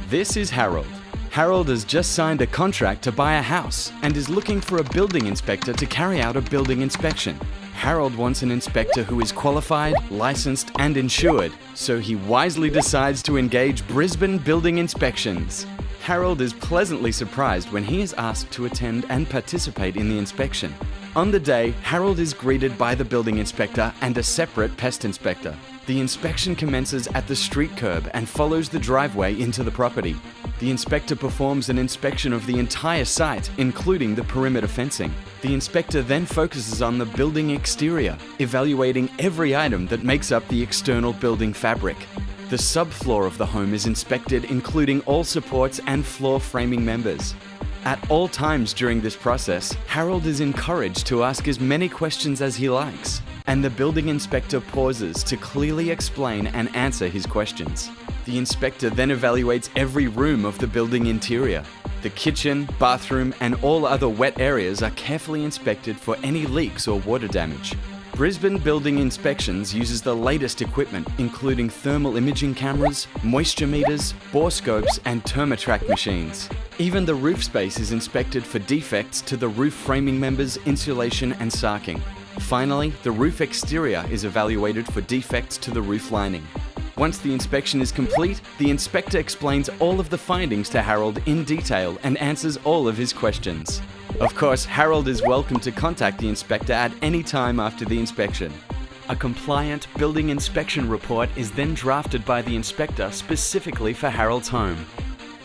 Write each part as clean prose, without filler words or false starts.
This is Harold. Harold has just signed a contract to buy a house and is looking for a building inspector to carry out a building inspection. Harold wants an inspector who is qualified, licensed, and insured, so he wisely decides to engage Brisbane Building Inspections. Harold is pleasantly surprised when he is asked to attend and participate in the inspection. On the day, Harold is greeted by the building inspector and a separate pest inspector. The inspection commences at the street curb and follows the driveway into the property. The inspector performs an inspection of the entire site, including the perimeter fencing. The inspector then focuses on the building exterior, evaluating every item that makes up the external building fabric. The subfloor of the home is inspected, including all supports and floor framing members. At all times during this process, Harold is encouraged to ask as many questions as he likes, and the building inspector pauses to clearly explain and answer his questions. The inspector then evaluates every room of the building interior. The kitchen, bathroom, and all other wet areas are carefully inspected for any leaks or water damage. Brisbane Building Inspections uses the latest equipment, including thermal imaging cameras, moisture meters, borescopes, and Thermotrack machines. Even the roof space is inspected for defects to the roof framing members, insulation, and sarking. Finally, the roof exterior is evaluated for defects to the roof lining. Once the inspection is complete, the inspector explains all of the findings to Harold in detail and answers all of his questions. Of course, Harold is welcome to contact the inspector at any time after the inspection. A compliant building inspection report is then drafted by the inspector specifically for Harold's home.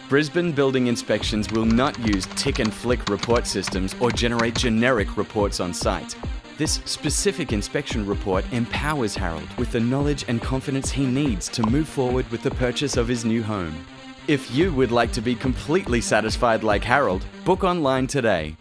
Brisbane Building Inspections will not use tick and flick report systems or generate generic reports on site. This specific inspection report empowers Harold with the knowledge and confidence he needs to move forward with the purchase of his new home. If you would like to be completely satisfied like Harold, book online today.